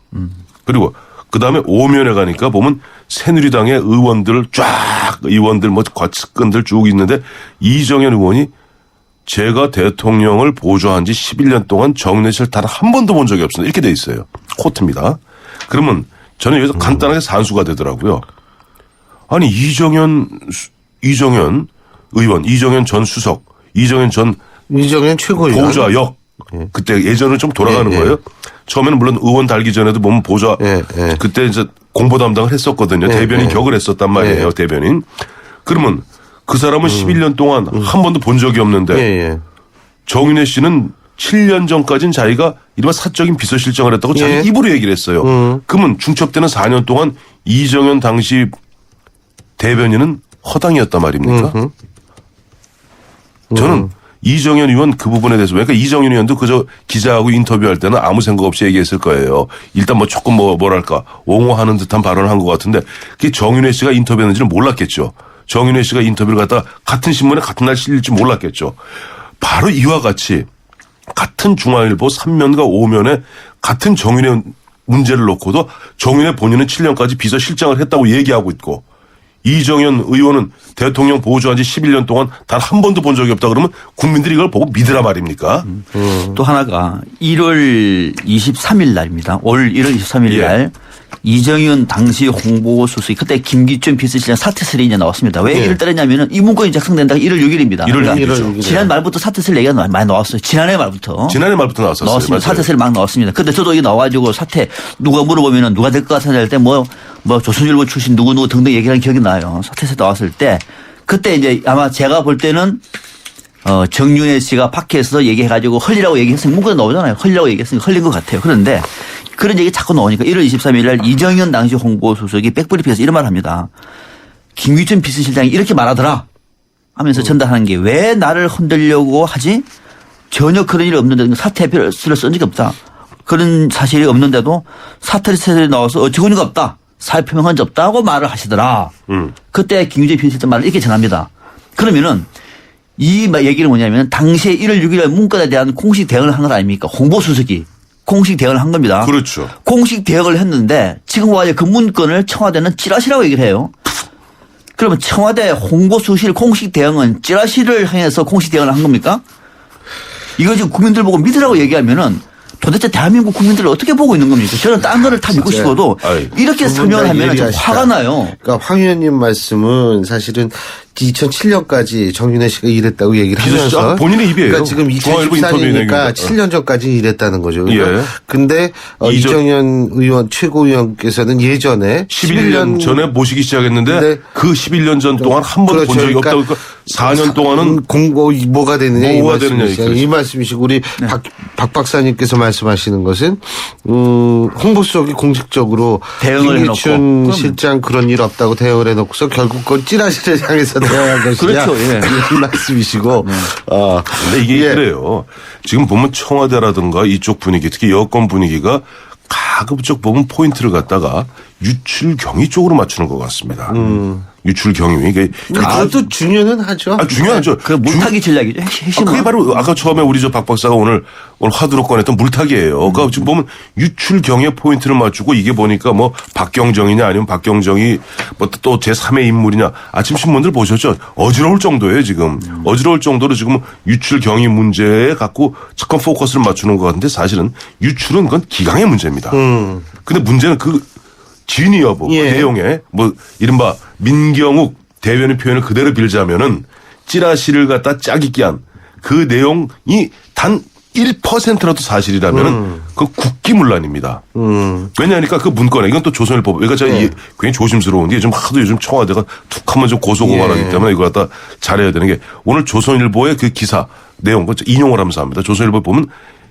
그리고 그다음에 오면에 가니까 보면 새누리당의 의원들 의원들 뭐 과측근들 쭉 있는데 이정현 의원이 제가 대통령을 보좌한 지 11년 동안 정윤회 씨를 단 한 번도 본 적이 없습니다. 이렇게 돼 있어요. 코트입니다. 그러면 저는 여기서 간단하게 산수가 되더라고요. 아니 이정현 의원, 이정현 전 수석, 이정현 최고위원 보좌역 그때 예전으로 좀 돌아가는 거예요. 처음에는 물론 의원 달기 전에도 보면 보좌 그때 이제 공보 담당을 했었거든요. 대변인 격을 했었단 말이에요. 대변인. 그러면 그 사람은 11년 동안 한 번도 본 적이 없는데 정윤회 씨는 7년 전까지는 자기가 이른바 사적인 비서실장을 했다고 자기 입으로 얘기를 했어요. 그러면 중첩되는 4년 동안 이정현 당시 대변인은 허당이었단 말입니까? 저는 이정현 의원 그 부분에 대해서 그러니까 이정현 의원도 그저 기자하고 인터뷰할 때는 아무 생각 없이 얘기했을 거예요. 일단 뭐 조금 뭐랄까 옹호하는 듯한 발언을 한 것 같은데 그게 정윤회 씨가 인터뷰했는지는 몰랐겠죠. 정윤회 씨가 인터뷰를 갖다가 같은 신문에 같은 날 실릴지 몰랐겠죠. 바로 이와 같이 같은 중앙일보 3면과 5면에 같은 정윤회 문제를 놓고도 정윤회 본인은 7년까지 비서실장을 했다고 얘기하고 있고 이정현 의원은 대통령 보좌한 지 11년 동안 단 한 번도 본 적이 없다 그러면 국민들이 이걸 보고 믿으라 말입니까? 또 하나가 1월 23일 날입니다. 올 1월 23일 날 이정현 당시 홍보수석이 그때 김기춘 비서실장 사퇴설이 이제 나왔습니다. 왜 이를 따르냐면은 이 문건이 작성된다가 1월 6일입니다. 1월 6일이죠. 지난 말부터 사퇴설 얘기가 많이 나왔어요. 지난해 말부터 나왔었어요. 나왔습니다. 사퇴설이 막 나왔습니다. 근데 저도 이게 나와가지고 사퇴 누가 물어보면은 누가 될 것 같은데 할 때 뭐 조선일보 출신 누구 등등 얘기하는 기억이 나요. 사퇴설 나왔을 때 그때 이제 아마 제가 볼 때는 정윤회 씨가 밖에서 얘기해가지고 헐리라고 얘기했으니 문건에 나오잖아요. 헐리라고 얘기했으니 헐린 것 같아요. 그런데 그런 얘기 자꾸 나오니까 1월 23일 날 이정현 당시 홍보수석이 백브리핑에서 이런 말을 합니다. 김기춘 비서실장이 이렇게 말하더라 하면서 전달하는 게 왜 나를 흔들려고 하지? 전혀 그런 일이 없는데 사퇴표를 쓴 적이 없다. 그런 사실이 없는데도 사퇴설이 나와서 어처구니가 없다. 사표명한 적 없다고 말을 하시더라. 그때 김기춘 비서실장 말을 이렇게 전합니다. 그러면은 이 얘기는 뭐냐면 당시에 1월 6일 문건에 대한 공식 대응을 한 건 아닙니까? 홍보수석이. 공식 대응을 한 겁니다. 그렇죠. 공식 대응을 했는데 지금 와서 그 문건을 청와대는 찌라시라고 얘기를 해요. 그러면 청와대 홍보수실 공식 대응은 찌라시를 향해서 공식 대응을 한 겁니까? 이거 지금 국민들 보고 믿으라고 얘기하면은 도대체 대한민국 국민들을 어떻게 보고 있는 겁니까? 저는 딴 거를 다 믿고 싶어도 이렇게 설명을 하면 좀 화가 나요. 그러니까 황 의원님 말씀은 사실은 2007년까지 정윤회 씨가 일했다고 얘기를 하면서 본인의 입이에요. 그러니까 지금 2014년이니까 7년 전까지 일했다는 거죠. 그러니까 근데 이정현 의원 최고위원께서는 예전에 11년 전에 모시기 시작했는데 그 11년 전 동안 한 번도 본 적이 없다고 그러니까 4년 동안은 공고 뭐가 되느냐 이 말씀이시고 우리 네. 박 박사님께서 말씀하시는 것은 홍보수석이 공식적으로 대응을 김기춘 실장 그런 일 없다고 대응을 해놓고서 결국 그건 찌라시를 향해서 대응한 것이냐 그렇죠. 이런 말씀이시고 근데 이게 그래요. 지금 보면 청와대라든가 이쪽 분위기 특히 여권 분위기가 가급적 보면 포인트를 갖다가 유출 경위 쪽으로 맞추는 것 같습니다. 유출 경위. 그것도 중요는 하죠. 중요하죠. 그 물타기 전략이죠. 핵심은. 그게 바로 아까 처음에 우리 박 박사가 오늘 화두로 꺼냈던 물타기예요. 그러니까 지금 보면 유출 경위에 포인트를 맞추고 이게 보니까 뭐 박경정이냐 아니면 박경정이 뭐 또 제3의 인물이냐 아침 신문들 보셨죠? 어지러울 정도예요 지금. 어지러울 정도로 지금 유출 경위 문제에 갖고 잠깐 포커스를 맞추는 것 같은데 사실은 유출은 그건 기강의 문제입니다. 근데 문제는 그 진위 여부, 그 내용에 뭐 이른바 민경욱 대변인 표현을 그대로 빌자면은 찌라시를 갖다 짜깁기 한 그 내용이 단 1%라도 사실이라면은 그 국기문란입니다. 왜냐하니까 그 문건에 이건 또 조선일보 그러니까 제가 굉장히 조심스러운 게 좀 하도 요즘 청와대가 툭하면 좀 고소고발하기 때문에 이걸 갖다 잘해야 되는 게 오늘 조선일보의 그 기사 내용 인용을 하면서 합니다. 조선일보 보면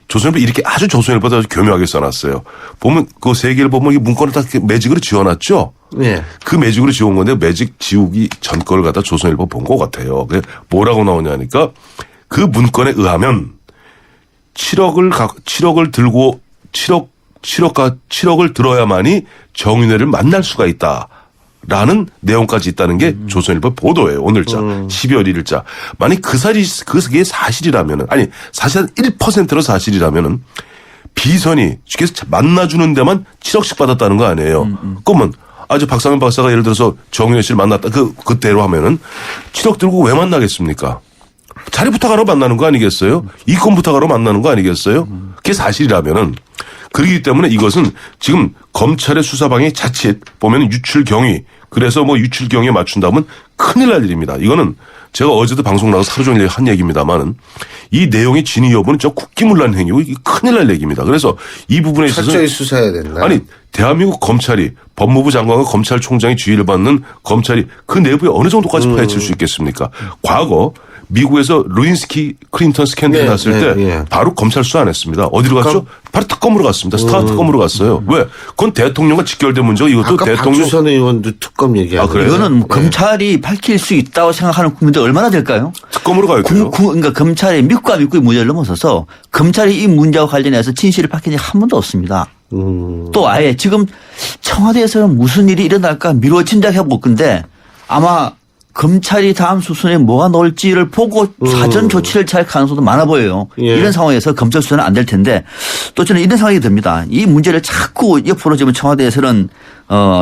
조선일보 이렇게 아주 조선일보다 아주 교묘하게 써놨어요. 보면 그 세 개를 보면 이 문건을 다 매직으로 지워놨죠. 그 매직으로 지운 건데 매직 지우기 전 거를 갖다 조선일보 본 것 같아요. 그게 뭐라고 나오냐니까 그 문건에 의하면 7억을 들고 7억을 들어야만이 정윤회를 만날 수가 있다. 라는 내용까지 있다는 게 조선일보 보도예요. 오늘자 12월 1일자. 만약 그게 사실이라면은 아니 사실 한 1%로 사실이라면은 비선이 그래서 만나주는 데만 7억씩 받았다는 거 아니에요. 그러면 아주 박상현 박사가 예를 들어서 정윤회 씨를 만났다 그대로 하면은 7억 들고 왜 만나겠습니까? 자리 부탁하러 만나는 거 아니겠어요? 이권 부탁하러 만나는 거 아니겠어요? 그게 사실이라면은 그렇기 때문에 이것은 지금 검찰의 수사방이 자칫 보면 유출 경위 그래서 뭐 유출 경위에 맞춘다면 큰일 날 일입니다. 이거는 제가 어제도 방송 나가서 하루 종일 한 얘기입니다만은 이 내용의 진위 여부는 저 국기문란 행위고 이게 큰일 날 얘기입니다. 그래서 이 부분에 있어서 철저히 수사해야 된다. 아니 대한민국 검찰이 법무부 장관과 검찰총장의 지휘를 받는 검찰이 그 내부에 어느 정도까지 파헤칠 수 있겠습니까? 과거 미국에서 루인스키 클린턴 스캔들이 났을 때 바로 검찰 수사 안 했습니다. 어디로 갔죠? 바로 특검으로 갔습니다. 스타 특검으로 갔어요. 왜? 그건 대통령과 직결된 문제고 이것도 아까 대통령. 박주선 의원도 특검 얘기하고. 그래요? 이거는 검찰이 밝힐 수 있다고 생각하는 국민들 얼마나 될까요? 특검으로 가야 돼요. 그러니까 검찰의 믿고와 믿고의 문제를 넘어서서 검찰이 이 문제와 관련해서 진실을 밝힌 적이 한 번도 없습니다. 또 아예 지금 청와대에서는 무슨 일이 일어날까 미루어 짐작해볼 건데 아마 검찰이 다음 수순에 뭐가 나올지를 보고 사전 조치를 취할 가능성도 많아 보여요. 이런 상황에서 검찰 수사는 안 될 텐데 또 저는 이런 생각이 듭니다. 이 문제를 자꾸 옆으로 지금 청와대에서는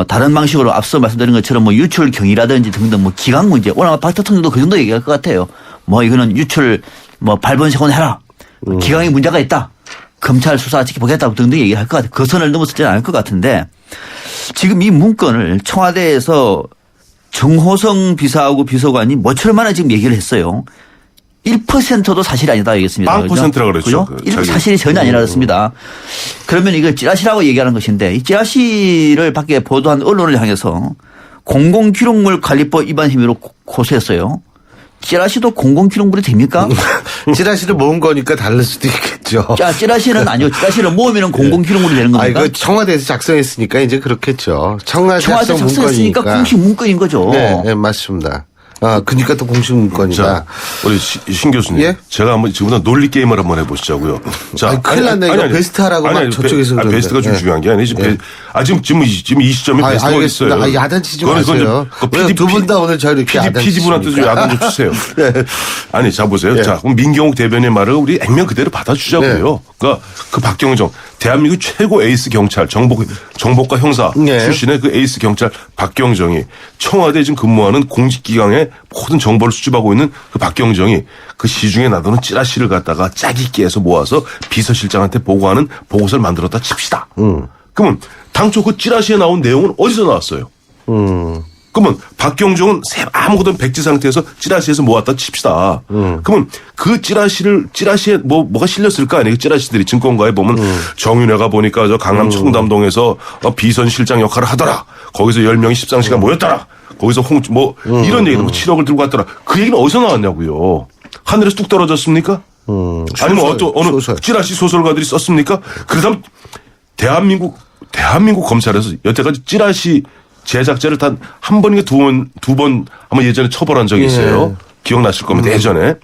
다른 방식으로 앞서 말씀드린 것처럼 뭐 유출 경위라든지 등등 뭐 기강 문제 오늘 아마 박 대통령도 그 정도 얘기할 것 같아요. 뭐 이거는 유출 뭐 발본색원 해라. 기강에 문제가 있다. 검찰 수사 지켜보겠다 등등 얘기를 할 것 같아요. 그 선을 넘어서지는 않을 것 같은데 지금 이 문건을 청와대에서 정호성 비서하고 비서관이 며칠 만에 지금 얘기를 했어요. 1%도 사실이 아니다 얘기했습니다. 빵 퍼센트라고 그랬죠. 사실이 전혀 아니라 그랬습니다. 그러면 이걸 찌라시라고 얘기하는 것인데 이 찌라시를 밖에 보도한 언론을 향해서 공공기록물관리법 위반 혐의로 고소했어요. 찌라시도 공공기록물이 됩니까? 찌라시를 모은 거니까 다를 수도 있겠죠. 자, 찌라시는 아니요. 찌라시를 모으면 공공기록물이 되는 겁니까? 이거 청와대에서 작성했으니까 이제 그렇겠죠. 청와대 작성했으니까 공식 문건인 거죠. 네, 맞습니다. 그러니까 또 공식 문건이다. 자, 우리 신 교수님. 예? 제가 한번 지금부터 논리 게임을 한번 해보시자고요. 자, 큰일 났네. 이거 베스트 하라고 막 저쪽에서 그러는데. 베스트가 좀 중요한 게 아니지. 지금 이 시점에 베스트가 있어요. 야단치지 마세요. 두 분 다 오늘 저를 이렇게 PD분한테 좀 야단 좀 주세요. 아니, 자 보세요. 자, 그럼 민경욱 대변인의 말을 우리 액면 그대로 받아주자고요. 그러니까 그 박경정 대한민국 최고 에이스 경찰 정보과 형사 출신의 그 에이스 경찰 박경정이 청와대에 지금 근무하는 공직기강에 모든 정보를 수집하고 있는 그 박경정이 그 시중에 나도는 찌라시를 갖다가 짜깁기 해서 모아서 비서실장한테 보고하는 보고서를 만들었다 칩시다. 그러면 당초 그 찌라시에 나온 내용은 어디서 나왔어요? 그러면 박경정은 아무것도 없는 백지 상태에서 찌라시에서 모았다 칩시다. 그러면 그 찌라시에 뭐가 실렸을 거 아니에요? 찌라시들이 증권가에 보면 정윤회가 보니까 저 강남 청담동에서 비선실장 역할을 하더라. 거기서 10명이 13시간 모였더라. 거기서 이런 얘기도 7억을 들고 갔더라. 그 얘기는 어디서 나왔냐고요. 하늘에서 뚝 떨어졌습니까? 아니면 어느 찌라시 소설가들이 썼습니까? 그러다 대한민국 검찰에서 여태까지 찌라시 제작자를 단 한 번인가 두 번 아마 예전에 처벌한 적이 있어요. 기억나실 겁니다. 예전에.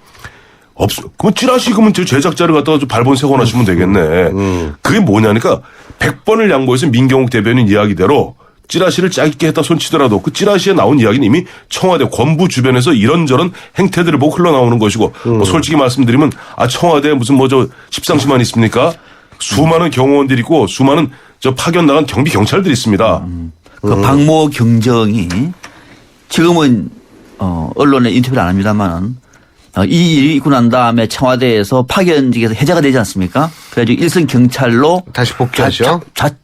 그러면 찌라시 그러면 제작자를 갖다가 좀 발본 세워놔주면 되겠네. 그게 뭐냐니까 100번을 양보해서 민경욱 대변인 이야기대로 찌라시를 짜깁게 했다 손치더라도 그 찌라시에 나온 이야기는 이미 청와대 권부 주변에서 이런저런 행태들을 보고 흘러나오는 것이고 솔직히 말씀드리면 청와대에 무슨 십상시만 있습니까? 수많은 경호원들이 있고 수많은 파견 나간 경비 경찰들이 있습니다. 그 박모 경정이 지금은 언론에 인터뷰를 안 합니다만 이 일이 있고 난 다음에 청와대에서 파견직에서 해제가 되지 않습니까? 그래가지고 일선 경찰로 다시 복귀하죠.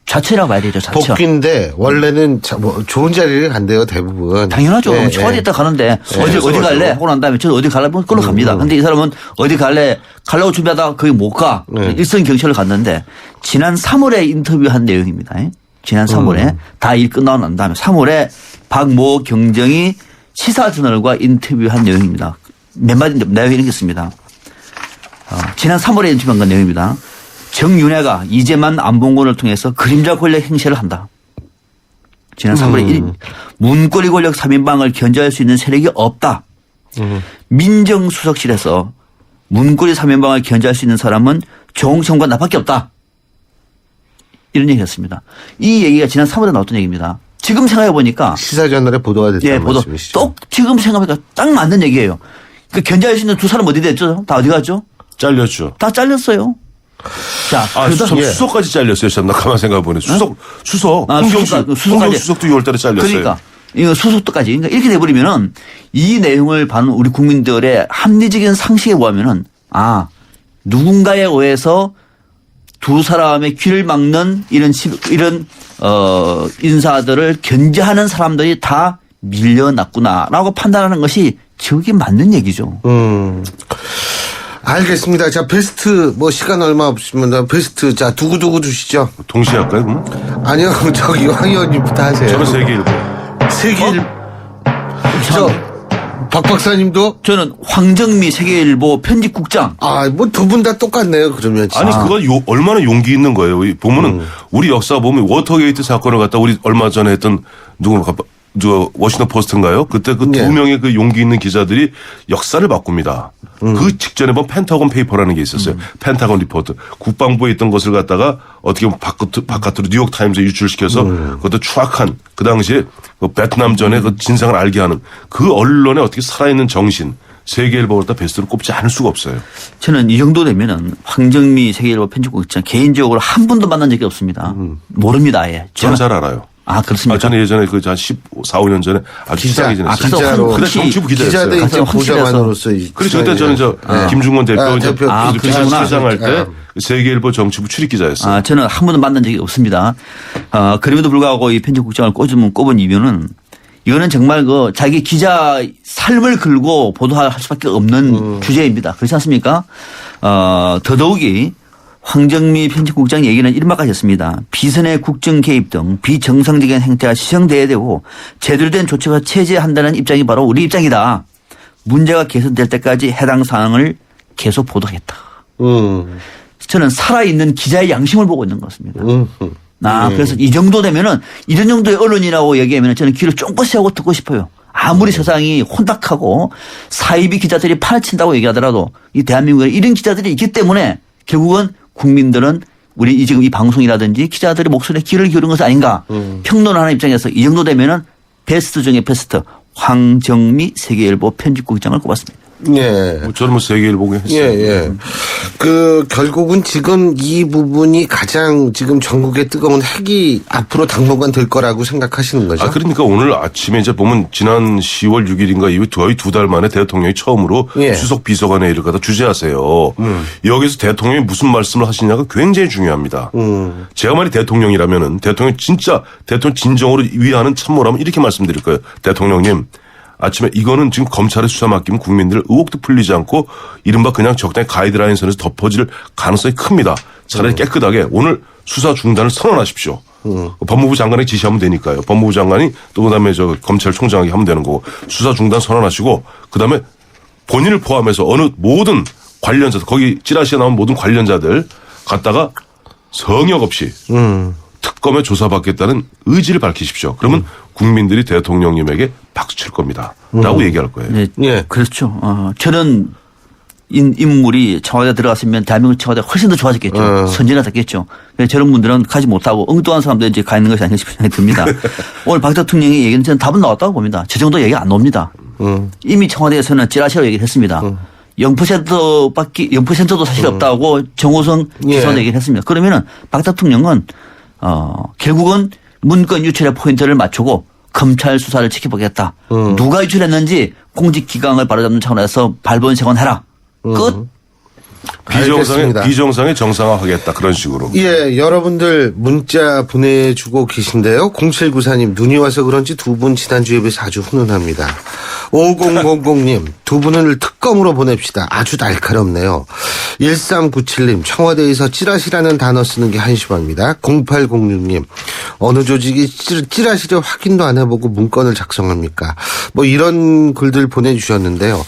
좌천이라고 봐야 되죠. 좌천. 복귀인데 원래는 좋은 자리를 간대요 대부분. 당연하죠. 청와대에 있다 가는데 어디 갈래? 하고 난 다음에 저는 어디 갈래? 그걸로 갑니다. 근데 이 사람은 어디 갈래? 가려고 준비하다가 거기 못 가. 일선 경찰로 갔는데 지난 3월에 인터뷰한 내용입니다. 지난 3월에 다 일 끝나고 난 다음에 3월에 박모 경정이 시사저널과 인터뷰한 내용입니다. 몇 마디 내용이 이렇게 있습니다. 지난 3월에 인터뷰한 건 내용입니다. 정윤회가 이재만 안봉근을 통해서 그림자 권력 행세를 한다. 지난 3월에 문고리 권력 3인방을 견제할 수 있는 세력이 없다. 민정수석실에서 문고리 3인방을 견제할 수 있는 사람은 조홍천과 나밖에 없다. 이런 얘기를 했습니다. 이 얘기가 지난 3월에 나왔던 얘기입니다. 지금 생각해 보니까 시사저널에 보도가 됐다는 예, 보도 말씀이시죠? 또 지금 생각해보니까 딱 맞는 얘기예요. 그 견제할 수 있는 두 사람 어디 됐죠? 다 어디 갔죠? 잘렸죠. 다 잘렸어요. 자, 수석까지 잘렸어요. 참, 나 가만 생각해보니. 수석. 아, 홍경수. 수석까지. 수석도 6월 달에 잘렸어요. 그러니까. 이거 수석도까지. 그러니까 이렇게 돼버리면은 이 내용을 봐는 우리 국민들의 합리적인 상식에 보면은 누군가에 의해서 두 사람의 귀를 막는 이런 인사들을 견제하는 사람들이 다 밀려났구나라고 판단하는 것이 저게 맞는 얘기죠. 알겠습니다. 자, 베스트 시간 얼마 없으면 베스트 자 두고두고 주시죠. 동시에 할까요, 그러면? 아니요, 저기 황 의원님부터 하세요. 저는 세계일보. 세계일보. 박 박사님도? 저는 황정미 세계일보 편집국장. 두 분 다 똑같네요, 그러면. 아니, 그건 얼마나 용기 있는 거예요. 보면은, 우리 역사 보면 워터게이트 사건을 갖다 우리 얼마 전에 했던 워싱턴 포스트인가요? 그때 그 두 명의 그 용기 있는 기자들이 역사를 바꿉니다. 그 직전에 보면 펜타곤 페이퍼라는 게 있었어요. 펜타곤 리포트. 국방부에 있던 것을 갖다가 어떻게 보면 바깥으로 뉴욕 타임즈에 유출시켜서 그것도 추악한 그 당시에 그 베트남전의 그 진상을 알게 하는 그 언론의 어떻게 살아있는 정신. 세계일보를 다 베스트로 꼽지 않을 수가 없어요. 저는 이 정도 되면은 황정미 세계일보 편집국장 개인적으로 한 번도 만난 적이 없습니다. 모릅니다, 아예. 저는 잘 알아요. 그렇습니까? 저는 예전에 한 14, 15년 전에 아주 친하게 지냈어요. 기자로. 그때 정치부 기자였어요. 기자대 입장 보좌관으로서. 그렇죠. 그때 저는 김중권 대표 그러시구나. 회장할 때 세계일보 정치부 출입 기자였어요. 저는 한 번도 만난 적이 없습니다. 그럼에도 불구하고 이 편집국장을 꼽은 이유는 이거는 정말 자기 기자 삶을 걸고 보도할 수밖에 없는 주제입니다. 그렇지 않습니까? 더더욱이 황정미 편집국장 얘기는 이런 말까지 했습니다. 비선의 국정 개입 등 비정상적인 행태가 시정돼야 되고 제대로 된 조치가 체제한다는 입장이 바로 우리 입장이다. 문제가 개선될 때까지 해당 사항을 계속 보도하겠다. 저는 살아있는 기자의 양심을 보고 있는 것 같습니다. 그래서 이 정도 되면은 이런 정도의 언론이라고 얘기하면 저는 귀를 쫑긋 세우고 듣고 싶어요. 아무리 세상이 혼탁하고 사이비 기자들이 판을 친다고 얘기하더라도 이 대한민국에 이런 기자들이 있기 때문에 결국은 국민들은 우리 지금 이 방송이라든지 기자들의 목소리에 귀를 기울인 것은 아닌가 평론하는 입장에서 이 정도 되면은 베스트 중에 베스트 황정미 세계일보 편집국장을 꼽았습니다. 예. 저는 세계일보에 했어요. 예. 결국은 지금 이 부분이 가장 지금 전국의 뜨거운 핵이 앞으로 당분간 될 거라고 생각하시는 거죠? 그러니까 오늘 아침에 이제 보면 지난 10월 6일인가 이후에 거의 2달 만에 대통령이 처음으로 수석 비서관회의를 갖다 주재하세요. 여기서 대통령이 무슨 말씀을 하시냐가 굉장히 중요합니다. 제가 만약 대통령이라면은 대통령 진정으로 위하는 참모라면 이렇게 말씀드릴 거예요. 대통령님. 아침에 이거는 지금 검찰에 수사 맡기면 국민들 의혹도 풀리지 않고 이른바 그냥 적당히 가이드라인 선에서 덮어질 가능성이 큽니다. 차라리 깨끗하게 오늘 수사 중단을 선언하십시오. 법무부 장관에게 지시하면 되니까요. 법무부 장관이 또 그다음에 검찰총장에게 하면 되는 거고 수사 중단 선언하시고 그다음에 본인을 포함해서 어느 모든 관련자들 거기 찌라시에 나온 모든 관련자들 갖다가 성역 없이 특검에 조사받겠다는 의지를 밝히십시오. 그러면 국민들이 대통령님에게 박수 칠 겁니다. 라고 얘기할 거예요. 네, 그렇죠. 저는 인물이 청와대에 들어갔으면 대한민국 청와대가 훨씬 더 좋아졌겠죠. 선진화됐겠죠. 저런 분들은 가지 못하고 엉뚱한 사람들이 이제 가 있는 것이 아닌가 싶은 생각이 듭니다. 오늘 박 대통령이 얘기는 저는 답은 나왔다고 봅니다. 저 정도 얘기 안 나옵니다. 이미 청와대에서는 찌라시라고 얘기를 했습니다. 0%도 사실 없다고 정호성 비서관 얘기를 했습니다. 그러면은 박 대통령은 결국은 문건 유출의 포인트를 맞추고 검찰 수사를 지켜보겠다. 누가 유출했는지 공직기강을 바로잡는 차원에서 발본색원해라. 끝. 비정상에 정상화하겠다. 그런 식으로. 예, 여러분들 문자 보내주고 계신데요. 0794님 눈이 와서 그런지 두 분 지난주에 비해서 아주 훈훈합니다. 5000님 두 분을 특검으로 보냅시다. 아주 날카롭네요. 1397님 청와대에서 찌라시라는 단어 쓰는 게 한심합니다. 0806님 어느 조직이 찌라시를 확인도 안 해보고 문건을 작성합니까? 이런 글들 보내주셨는데요.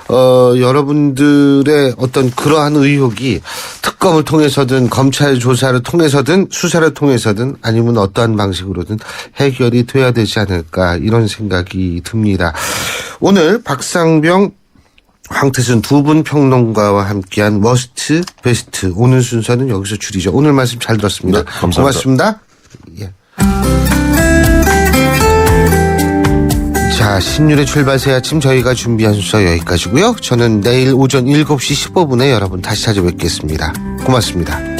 여러분들의 어떤 그러한 의혹이 특검을 통해서든 검찰 조사를 통해서든 수사를 통해서든 아니면 어떠한 방식으로든 해결이 돼야 되지 않을까 이런 생각이 듭니다. 오늘 박상병 황태순 두 분 평론가와 함께한 머스트 베스트 오늘 순서는 여기서 줄이죠. 오늘 말씀 잘 들었습니다. 네, 감사합니다. 고맙습니다. 예. 신율의 출발 새 아침 저희가 준비한 순서 여기까지고요. 저는 내일 오전 7시 15분에 여러분 다시 찾아뵙겠습니다. 고맙습니다.